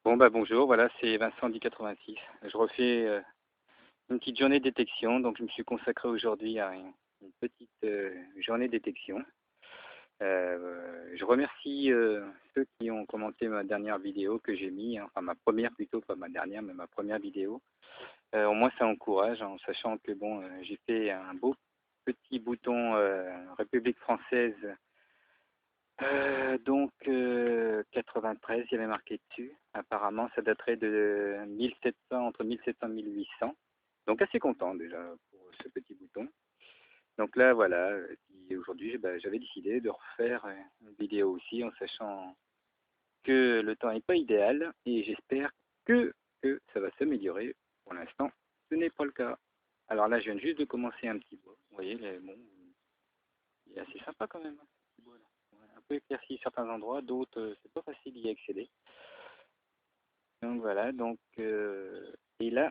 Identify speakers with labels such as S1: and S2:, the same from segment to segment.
S1: Bon bah bonjour, voilà c'est Vincent 1086. Je refais une petite journée de détection, donc je me suis consacré aujourd'hui à une petite journée de détection. Je remercie ceux qui ont commenté ma dernière vidéo que j'ai mis, hein, enfin ma première plutôt, pas ma dernière, mais ma première vidéo. Au moins ça encourage, en sachant que bon, j'ai fait un beau petit bouton République française, donc 93, il y avait marqué dessus. Apparemment, ça daterait de 1700, entre 1700 et 1800. Donc assez content déjà pour ce petit bouton. Donc là, voilà, et aujourd'hui, j'avais décidé de refaire une vidéo aussi en sachant que le temps n'est pas idéal et j'espère que ça va s'améliorer. Pour l'instant, ce n'est pas le cas. Alors là, je viens juste de commencer un petit bois. Vous voyez, bon, il est assez sympa quand même, hein, ce petit bois là. Ouais, un peu éclairci certains endroits, d'autres, c'est pas facile d'y accéder. Donc voilà, donc et là,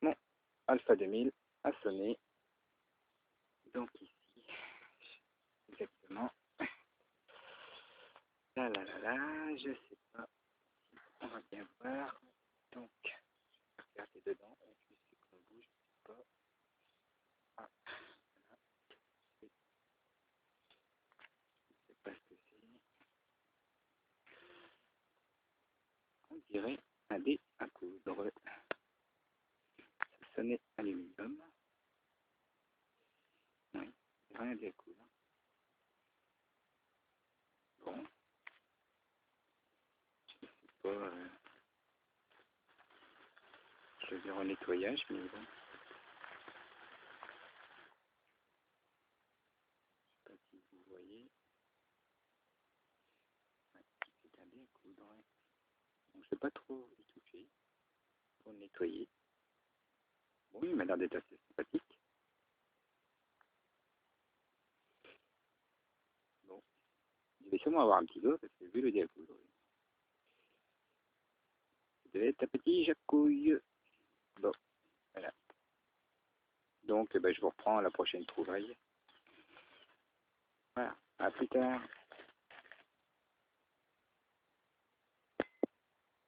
S1: mon Alpha 2000 a sonné. Donc ici, exactement. Là, là, là, là, je sais pas. On va bien voir. Donc, je vais regarder dedans. Et puis, c'est qu'on bouge pas. Ah, je sais pas ce que c'est. On dirait un dé à coudre. Ça sonnait aluminium. Oui, c'est rien dé à coudre. Bon, je sais pas. Je vais dire un nettoyage, mais bon. Je sais pas si vous voyez. Ouais, c'est un dé à coudre. Donc, je vais pas trop y toucher pour le nettoyer. Bon, il m'a l'air d'être assez sympathique. Bon, il devait sûrement avoir un petit doigt parce que vu le dé à coudre, il devait être un petit jacouille. Bon, voilà. Donc, je vous reprends à la prochaine trouvaille. Voilà, à plus tard.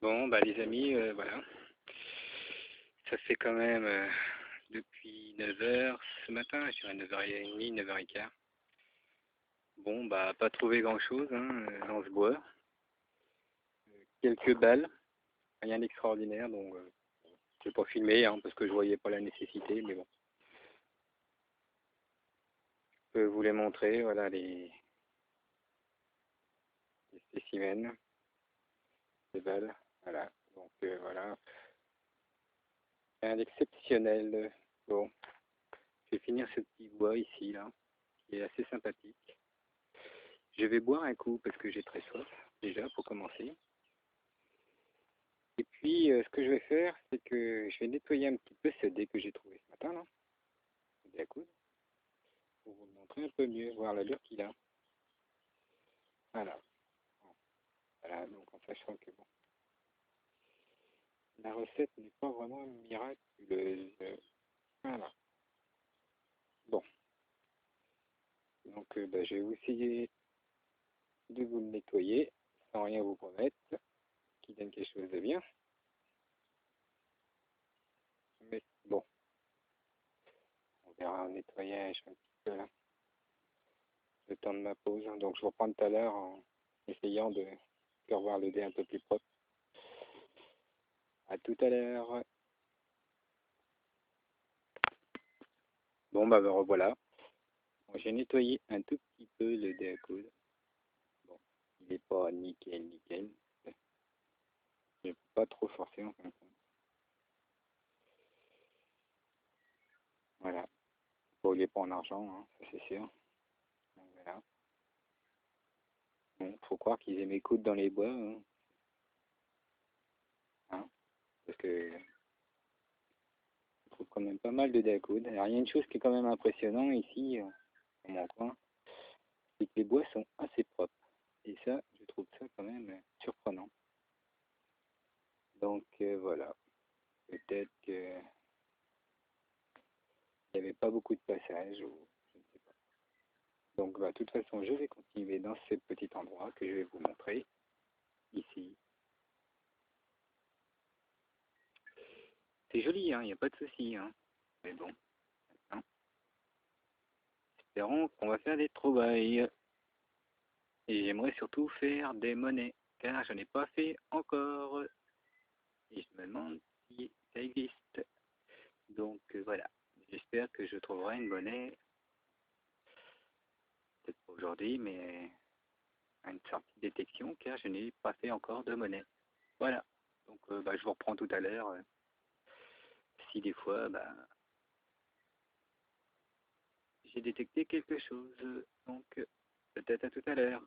S1: Bon, les amis, voilà. Ça fait quand même depuis 9 heures ce matin, je dirais 9h30, 9h15. Bon, pas trouvé grand-chose hein, dans ce bois. Quelques balles, rien d'extraordinaire, donc je n'ai pas filmé hein, parce que je voyais pas la nécessité, mais bon. Je peux vous les montrer, voilà les spécimens, les balles, voilà. Donc voilà, rien d'exceptionnel. Bon, je vais finir ce petit bois ici, là, qui est assez sympathique. Je vais boire un coup parce que j'ai très soif, déjà, pour commencer. Et puis, ce que je vais faire, c'est que je vais nettoyer un petit peu ce dé que j'ai trouvé ce matin, là, le dé à coudre, pour vous le montrer un peu mieux, voir l'allure qu'il a. Voilà. Voilà, donc en sachant que, bon, la recette n'est pas vraiment miraculeuse. Voilà. Bon, donc je vais essayer de vous le nettoyer, sans rien vous promettre, qui donne quelque chose de bien. Mais bon, on verra un nettoyage un petit peu là, le temps de ma pause. Donc je vous reprends tout à l'heure en essayant de faire voir le dé un peu plus propre. À tout à l'heure. Bon, me revoilà. Bon, j'ai nettoyé un tout petit peu le dé à coudre. Bon, il n'est pas nickel, nickel. Je ne peux pas trop forcer en fin de compte. Voilà. Bon, il n'est pas en argent, hein, ça c'est sûr. Donc, voilà. Bon, faut croire qu'ils aimaient coudre dans les bois, hein, hein, parce que je trouve quand même pas mal de dés à coudre. Alors, il y a une chose qui est quand même impressionnante ici, dans mon coin, c'est que les bois sont assez propres. Et ça, je trouve ça quand même surprenant. Donc voilà, peut-être qu'il n'y avait pas beaucoup de passages, ou je ne sais pas. Donc de toute façon, je vais continuer dans ce petit endroit que je vais vous montrer, ici. c'est joli, hein, il n'y a pas de souci, hein. Mais bon, hein. Espérons qu'on va faire des trouvailles. Et j'aimerais surtout faire des monnaies, car je n'ai pas fait encore. Et je me demande si ça existe. Donc voilà, j'espère que je trouverai une monnaie, peut-être pas aujourd'hui, mais à une sortie de détection, car je n'ai pas fait encore de monnaie. Voilà, donc bah, je vous reprends tout à l'heure, si des fois bah, j'ai détecté quelque chose. Donc peut-être à tout à l'heure.